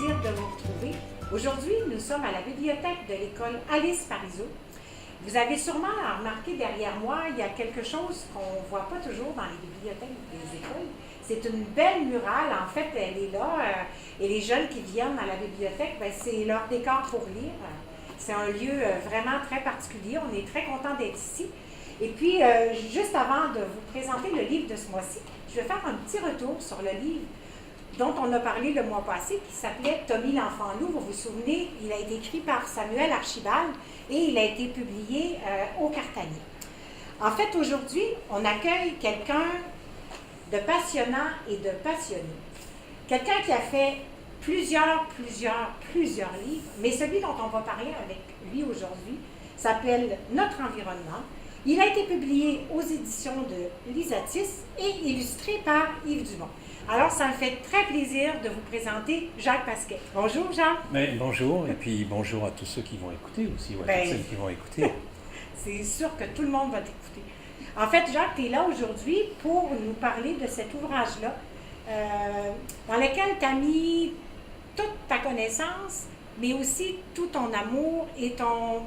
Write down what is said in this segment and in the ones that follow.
plaisir de vous retrouver. Aujourd'hui, nous sommes à la bibliothèque de l'école Alice Parizeau. Vous avez sûrement remarqué derrière moi, il y a quelque chose qu'on ne voit pas toujours dans les bibliothèques des écoles. C'est une belle murale. En fait, elle est là. Et les jeunes qui viennent à la bibliothèque, c'est leur décor pour lire. C'est un lieu vraiment très particulier. On est très content d'être ici. Et puis, juste avant de vous présenter le livre de ce mois-ci, je vais faire un petit retour sur le livre dont on a parlé le mois passé, qui s'appelait Tommy l'enfant loup. Vous vous souvenez, il a été écrit par Samuel Archibald et il a été publié au Cartanier. En fait, aujourd'hui, on accueille quelqu'un de passionnant et de passionné. Quelqu'un qui a fait plusieurs livres, mais celui dont on va parler avec lui aujourd'hui s'appelle Notre environnement. Il a été publié aux éditions de Lisatis et illustré par Yves Dumont. Alors, ça me fait très plaisir de vous présenter Jacques Pasquet. Bonjour, Jacques. Mais bonjour, et puis bonjour à tous ceux qui vont écouter aussi, ou à toutes celles qui vont écouter. C'est sûr que tout le monde va t'écouter. En fait, Jacques, tu es là aujourd'hui pour nous parler de cet ouvrage-là, dans lequel tu as mis toute ta connaissance, mais aussi tout ton amour et ton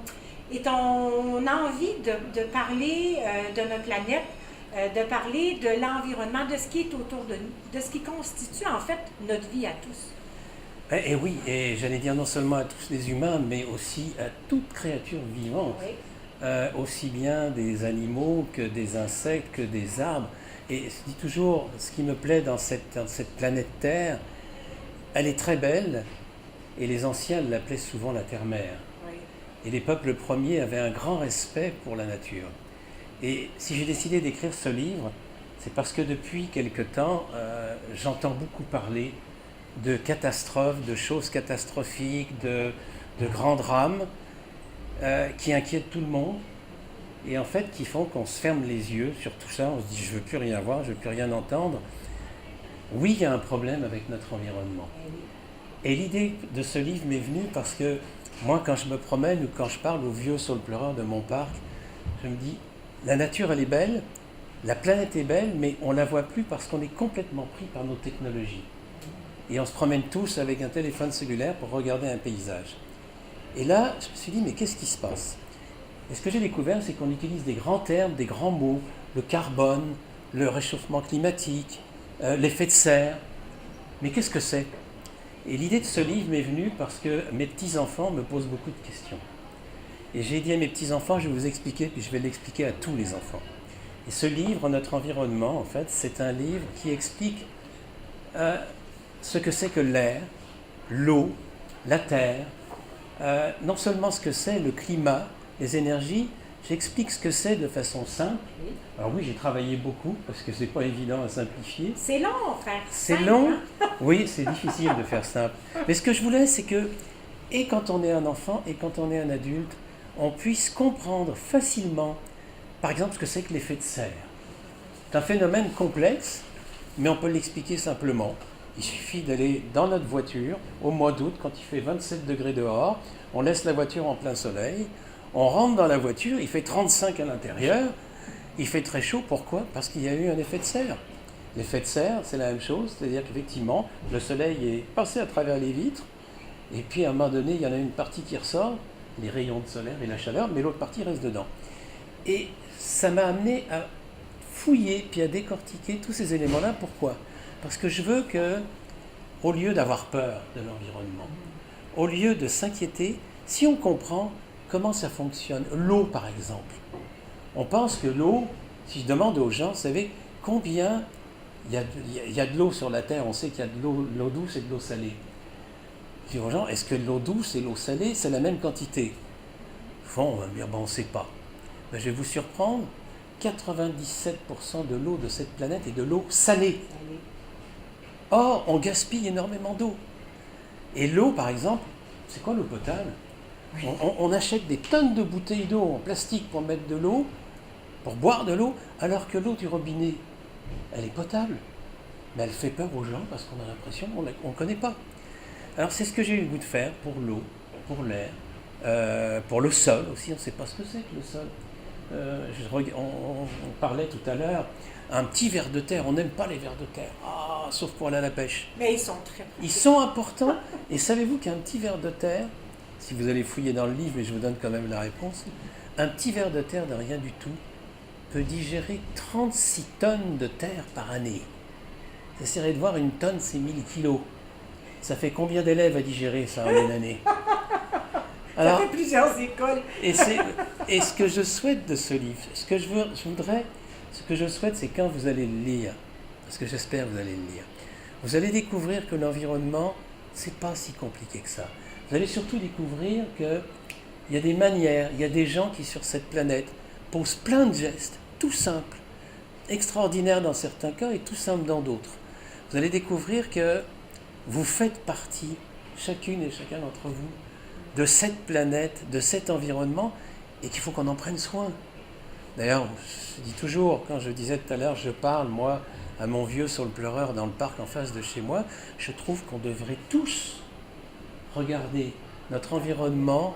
envie de parler de notre planète, de parler de l'environnement, de ce qui est autour de nous, de ce qui constitue en fait notre vie à tous. Et oui, et j'allais dire non seulement à tous les humains, mais aussi à toute créature vivante, oui. Aussi bien des animaux que des insectes, que des arbres. Et je dis toujours, ce qui me plaît dans cette planète Terre, elle est très belle, et les anciens l'appelaient souvent la Terre-Mère. Oui. Et les peuples premiers avaient un grand respect pour la nature. Et si j'ai décidé d'écrire ce livre, c'est parce que depuis quelque temps, j'entends beaucoup parler de catastrophes, de choses catastrophiques, de grands drames qui inquiètent tout le monde et en fait qui font qu'on se ferme les yeux sur tout ça, on se dit je ne veux plus rien voir, je ne veux plus rien entendre. Oui, il y a un problème avec notre environnement. Et l'idée de ce livre m'est venue parce que moi, quand je me promène ou quand je parle aux vieux saules-pleureurs de mon parc, je me dis la nature, elle est belle, la planète est belle, mais on ne la voit plus parce qu'on est complètement pris par nos technologies. Et on se promène tous avec un téléphone cellulaire pour regarder un paysage. Et là, je me suis dit, mais qu'est-ce qui se passe? Et ce que j'ai découvert, c'est qu'on utilise des grands termes, des grands mots, le carbone, le réchauffement climatique, l'effet de serre. Mais qu'est-ce que c'est? Et l'idée de ce livre m'est venue parce que mes petits-enfants me posent beaucoup de questions. Et j'ai dit à mes petits-enfants, je vais vous expliquer, puis je vais l'expliquer à tous les enfants. Et ce livre, Notre environnement, en fait, c'est un livre qui explique ce que c'est que l'air, l'eau, la terre, non seulement ce que c'est le climat, les énergies, j'explique ce que c'est de façon simple. Alors oui, j'ai travaillé beaucoup, parce que c'est pas évident à simplifier. C'est long, frère. C'est long, oui, c'est difficile de faire simple. Mais ce que je voulais, c'est que, et quand on est un enfant, et quand on est un adulte, on puisse comprendre facilement, par exemple, ce que c'est que l'effet de serre. C'est un phénomène complexe, mais on peut l'expliquer simplement. Il suffit d'aller dans notre voiture, au mois d'août, quand il fait 27 degrés dehors, on laisse la voiture en plein soleil, on rentre dans la voiture, il fait 35 à l'intérieur, il fait très chaud, pourquoi? Parce qu'il y a eu un effet de serre. L'effet de serre, c'est la même chose, c'est-à-dire qu'effectivement, le soleil est passé à travers les vitres, et puis à un moment donné, il y en a une partie qui ressort, les rayons de soleil et la chaleur, mais l'autre partie reste dedans. Et ça m'a amené à fouiller puis à décortiquer tous ces éléments-là. Pourquoi? Parce que je veux que, au lieu d'avoir peur de l'environnement, au lieu de s'inquiéter, si on comprend comment ça fonctionne, l'eau par exemple, on pense que l'eau, si je demande aux gens, vous savez, combien il y a de l'eau sur la Terre, on sait qu'il y a de l'eau douce et de l'eau salée. Je dis aux gens, est-ce que l'eau douce et l'eau salée, c'est la même quantité? Bon, on va me dire, on ne sait pas. Ben, je vais vous surprendre, 97% de l'eau de cette planète est de l'eau salée. Or, on gaspille énormément d'eau. Et l'eau, par exemple, c'est quoi l'eau potable? On achète des tonnes de bouteilles d'eau en plastique pour mettre de l'eau, pour boire de l'eau, alors que l'eau du robinet, elle est potable. Mais elle fait peur aux gens parce qu'on a l'impression qu'on ne connaît pas. Alors c'est ce que j'ai eu le goût de faire pour l'eau, pour l'air, pour le sol aussi, on ne sait pas ce que c'est que le sol. On parlait tout à l'heure, un petit ver de terre, on n'aime pas les vers de terre. Ah, sauf pour aller à la pêche. Mais ils sont très pratiques. Ils sont importants. Et savez-vous qu'un petit ver de terre, si vous allez fouiller dans le livre, mais je vous donne quand même la réponse, un petit ver de terre de rien du tout peut digérer 36 tonnes de terre par année. J'essaierai de voir, une tonne, c'est 1000 kilos. Ça fait combien d'élèves à digérer ça en une année? Alors, ça fait plusieurs écoles. Et ce que je souhaite de ce livre, ce que je souhaite, c'est quand vous allez le lire, parce que j'espère que vous allez le lire, vous allez découvrir que l'environnement, c'est pas si compliqué que ça. Vous allez surtout découvrir qu'il y a des manières, il y a des gens qui sur cette planète posent plein de gestes, tout simples, extraordinaires dans certains cas et tout simples dans d'autres. Vous allez découvrir que vous faites partie, chacune et chacun d'entre vous, de cette planète, de cet environnement, et qu'il faut qu'on en prenne soin. D'ailleurs, je dis toujours, quand je disais tout à l'heure, je parle, moi, à mon vieux sur le pleureur dans le parc en face de chez moi, je trouve qu'on devrait tous regarder notre environnement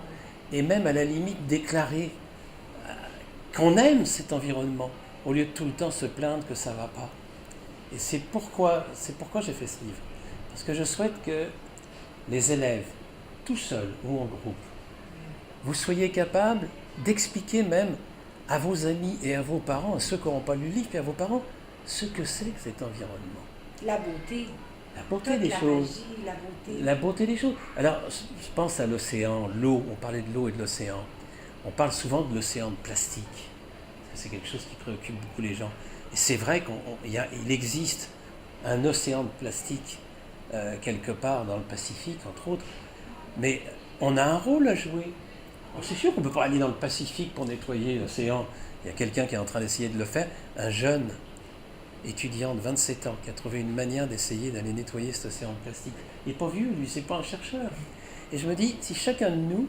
et même à la limite déclarer qu'on aime cet environnement, au lieu de tout le temps se plaindre que ça ne va pas. Et c'est pourquoi j'ai fait ce livre. Parce que je souhaite que les élèves, tout seuls ou en groupe, vous soyez capables d'expliquer même à vos amis et à vos parents, à ceux qui n'auront pas lu le livre, et à vos parents, ce que c'est que cet environnement. La beauté. La beauté des choses. Magie, la beauté. La beauté des choses. Alors, je pense à l'océan, l'eau, on parlait de l'eau et de l'océan. On parle souvent de l'océan de plastique. C'est quelque chose qui préoccupe beaucoup les gens. Et c'est vrai qu'il existe un océan de plastique quelque part dans le Pacifique, entre autres. Mais on a un rôle à jouer. C'est sûr qu'on ne peut pas aller dans le Pacifique pour nettoyer l'océan. Il y a quelqu'un qui est en train d'essayer de le faire. Un jeune étudiant de 27 ans qui a trouvé une manière d'essayer d'aller nettoyer cet océan de plastique. Il n'est pas vieux, lui, c'est pas un chercheur. Et je me dis, si chacun de nous,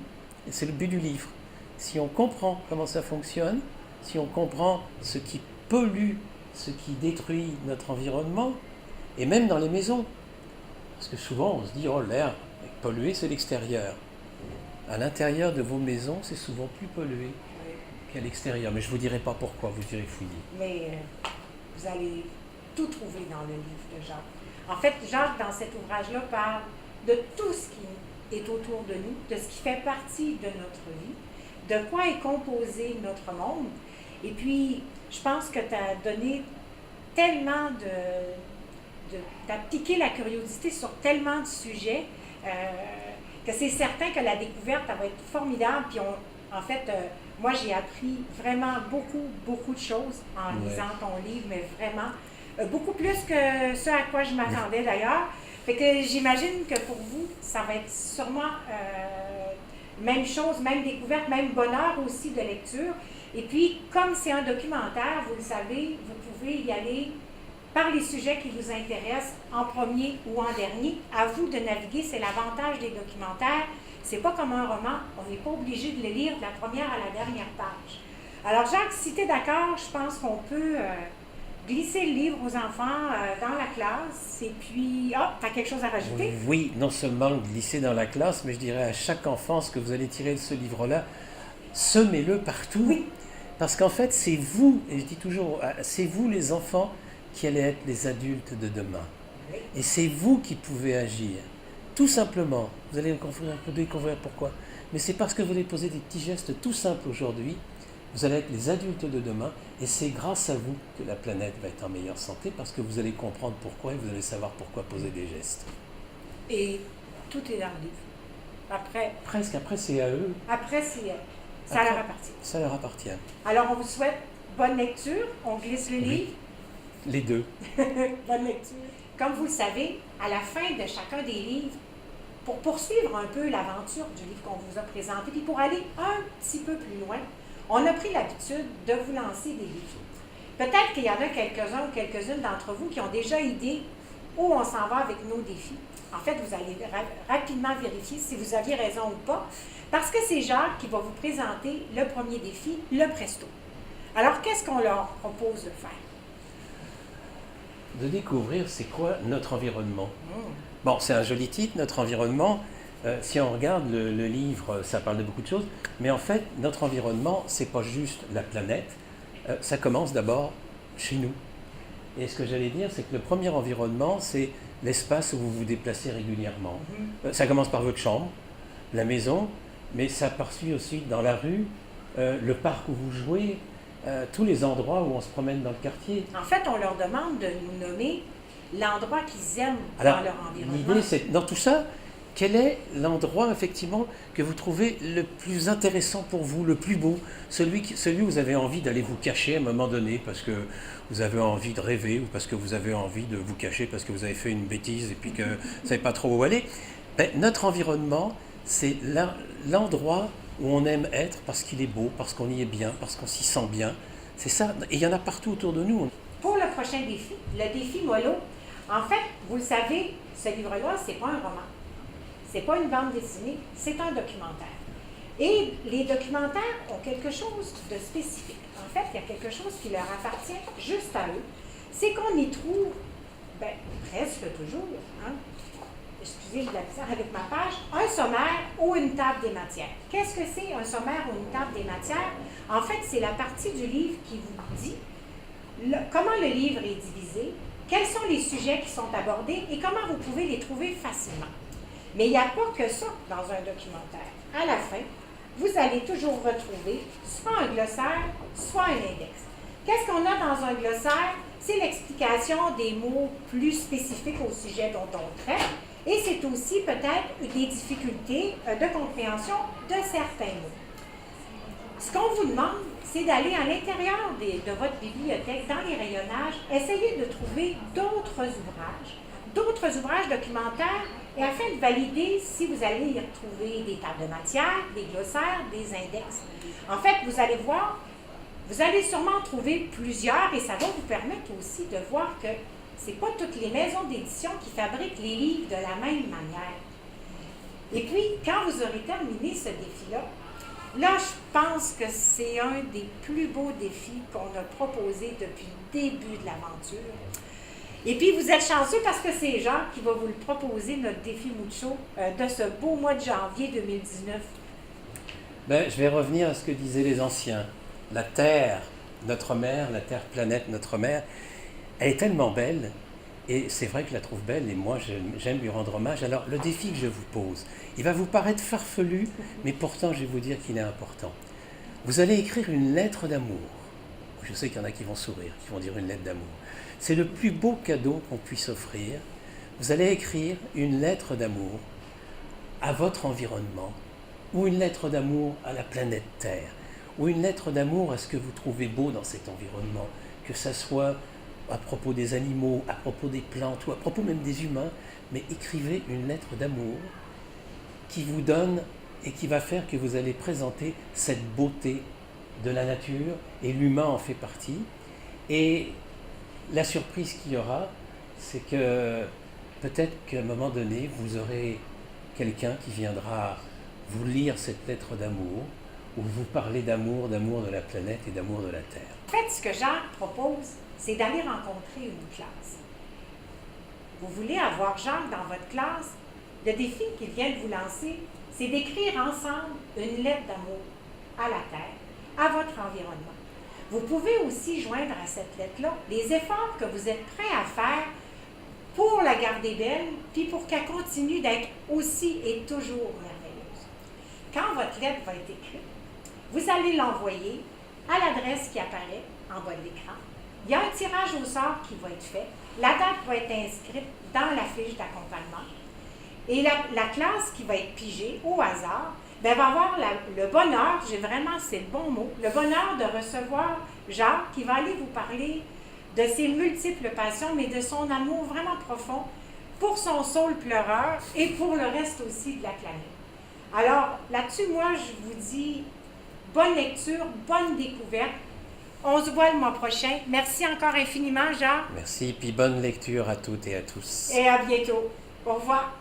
et c'est le but du livre, si on comprend comment ça fonctionne, si on comprend ce qui pollue, ce qui détruit notre environnement, et même dans les maisons, parce que souvent on se dit, oh l'air pollué c'est l'extérieur. À l'intérieur de vos maisons, c'est souvent plus pollué qu'à l'extérieur. Mais je ne vous dirai pas pourquoi, vous irez fouiller. Mais vous allez tout trouver dans le livre de Jacques. En fait, Jacques, dans cet ouvrage-là, parle de tout ce qui est autour de nous, de ce qui fait partie de notre vie, de quoi est composé notre monde. Et puis, je pense que tu as donné tellement t'as piqué la curiosité sur tellement de sujets que c'est certain que la découverte, elle va être formidable. Puis en fait, moi, j'ai appris vraiment beaucoup de choses en lisant ton livre, mais vraiment, beaucoup plus que ce à quoi je m'attendais d'ailleurs. Fait que j'imagine que pour vous, ça va être sûrement même chose, même découverte, même bonheur aussi de lecture. Et puis, comme c'est un documentaire, vous le savez, vous pouvez y aller par les sujets qui vous intéressent en premier ou en dernier. À vous de naviguer, c'est l'avantage des documentaires. C'est pas comme un roman, on n'est pas obligé de le lire de la première à la dernière page. Alors Jacques, si tu es d'accord, je pense qu'on peut glisser le livre aux enfants dans la classe. Et puis, tu as quelque chose à rajouter? Oui, non seulement glisser dans la classe, mais je dirais à chaque enfant ce que vous allez tirer de ce livre-là, semez-le partout. Oui. Parce qu'en fait, c'est vous, et je dis toujours, c'est vous les enfants qui allez être les adultes de demain. Et c'est vous qui pouvez agir. Tout simplement, vous allez découvrir pourquoi. Mais c'est parce que vous allez poser des petits gestes tout simples aujourd'hui, vous allez être les adultes de demain, et c'est grâce à vous que la planète va être en meilleure santé, parce que vous allez comprendre pourquoi, et vous allez savoir pourquoi poser des gestes. Et tout est dans le livre. Après... Presque, après c'est à eux. Après, ça leur appartient. Ça leur appartient. Alors, on vous souhaite bonne lecture, on glisse le livre. Les deux. Bonne lecture. Comme vous le savez, à la fin de chacun des livres, pour poursuivre un peu l'aventure du livre qu'on vous a présenté, puis pour aller un petit peu plus loin, on a pris l'habitude de vous lancer des défis. Peut-être qu'il y en a quelques-uns ou quelques-unes d'entre vous qui ont déjà idée où on s'en va avec nos défis. En fait, vous allez rapidement vérifier si vous aviez raison ou pas, parce que c'est Jacques qui va vous présenter le premier défi, le presto. Alors, qu'est-ce qu'on leur propose de faire? De découvrir c'est quoi notre environnement. Bon, c'est un joli titre, notre environnement. Si on regarde le livre, ça parle de beaucoup de choses, mais en fait, notre environnement, c'est pas juste la planète. Ça commence d'abord chez nous. Et ce que j'allais dire, c'est que le premier environnement, c'est l'espace où vous vous déplacez régulièrement. Ça commence par votre chambre, la maison, mais ça poursuit aussi dans la rue, le parc où vous jouez, tous les endroits où on se promène dans le quartier. En fait, on leur demande de nous nommer l'endroit qu'ils aiment Alors, dans leur environnement. l'idée, c'est dans tout ça, quel est l'endroit, effectivement, que vous trouvez le plus intéressant pour vous, le plus beau, celui où vous avez envie d'aller vous cacher à un moment donné parce que vous avez envie de rêver ou parce que vous avez envie de vous cacher parce que vous avez fait une bêtise et puis que vous ne savez pas trop où aller. Notre environnement, c'est l'endroit où on aime être parce qu'il est beau, parce qu'on y est bien, parce qu'on s'y sent bien. C'est ça, et il y en a partout autour de nous. Pour le prochain défi, le défi mollo, en fait, vous le savez, ce livre-là, c'est pas un roman. C'est pas une bande dessinée, c'est un documentaire. Et les documentaires ont quelque chose de spécifique. En fait, il y a quelque chose qui leur appartient juste à eux. C'est qu'on y trouve, presque toujours, excusez la bizarre avec ma page, un sommaire ou une table des matières. Qu'est-ce que c'est un sommaire ou une table des matières? En fait, c'est la partie du livre qui vous dit comment le livre est divisé, quels sont les sujets qui sont abordés et comment vous pouvez les trouver facilement. Mais il n'y a pas que ça dans un documentaire. À la fin, vous allez toujours retrouver soit un glossaire, soit un index. Qu'est-ce qu'on a dans un glossaire? C'est l'explication des mots plus spécifiques au sujet dont on traite et c'est aussi peut-être des difficultés de compréhension de certains mots. Ce qu'on vous demande, c'est d'aller à l'intérieur de votre bibliothèque, dans les rayonnages, essayer de trouver d'autres ouvrages documentaires, et afin de valider si vous allez y retrouver des tables de matière, des glossaires, des index. En fait, vous allez voir, vous allez sûrement trouver plusieurs, et ça va vous permettre aussi de voir que ce n'est pas toutes les maisons d'édition qui fabriquent les livres de la même manière. Et puis, quand vous aurez terminé ce défi-là, là, je pense que c'est un des plus beaux défis qu'on a proposé depuis le début de l'aventure. Et puis, vous êtes chanceux parce que c'est Jean qui va vous le proposer, notre défi Mucho, de ce beau mois de janvier 2019. Je vais revenir à ce que disaient les anciens. La Terre, notre mère, la Terre planète, notre mère, elle est tellement belle, et c'est vrai que je la trouve belle, et moi j'aime lui rendre hommage. Alors, le défi que je vous pose, il va vous paraître farfelu, mais pourtant je vais vous dire qu'il est important. Vous allez écrire une lettre d'amour. Je sais qu'il y en a qui vont sourire, qui vont dire une lettre d'amour. C'est le plus beau cadeau qu'on puisse offrir. Vous allez écrire une lettre d'amour à votre environnement, ou une lettre d'amour à la planète Terre, ou une lettre d'amour à ce que vous trouvez beau dans cet environnement, que ça soit à propos des animaux, à propos des plantes, ou à propos même des humains, mais écrivez une lettre d'amour qui vous donne et qui va faire que vous allez présenter cette beauté de la nature, et l'humain en fait partie. Et la surprise qu'il y aura, c'est que peut-être qu'à un moment donné, vous aurez quelqu'un qui viendra vous lire cette lettre d'amour, où vous parlez d'amour de la planète et d'amour de la Terre. En fait, ce que Jacques propose, c'est d'aller rencontrer une classe. Vous voulez avoir Jacques dans votre classe? Le défi qu'il vient de vous lancer, c'est d'écrire ensemble une lettre d'amour à la Terre, à votre environnement. Vous pouvez aussi joindre à cette lettre-là les efforts que vous êtes prêts à faire pour la garder belle, puis pour qu'elle continue d'être aussi et toujours merveilleuse. Quand votre lettre va être écrite, vous allez l'envoyer à l'adresse qui apparaît en bas de l'écran. Il y a un tirage au sort qui va être fait. La date va être inscrite dans la fiche d'accompagnement. Et la classe qui va être pigée au hasard, va avoir le bonheur, c'est le bon mot, le bonheur de recevoir Jacques qui va aller vous parler de ses multiples passions, mais de son amour vraiment profond pour son saule pleureur et pour le reste aussi de la planète. Alors, là-dessus, moi, je vous dis bonne lecture, bonne découverte. On se voit le mois prochain. Merci encore infiniment, Jacques. Merci, puis bonne lecture à toutes et à tous. Et à bientôt. Au revoir.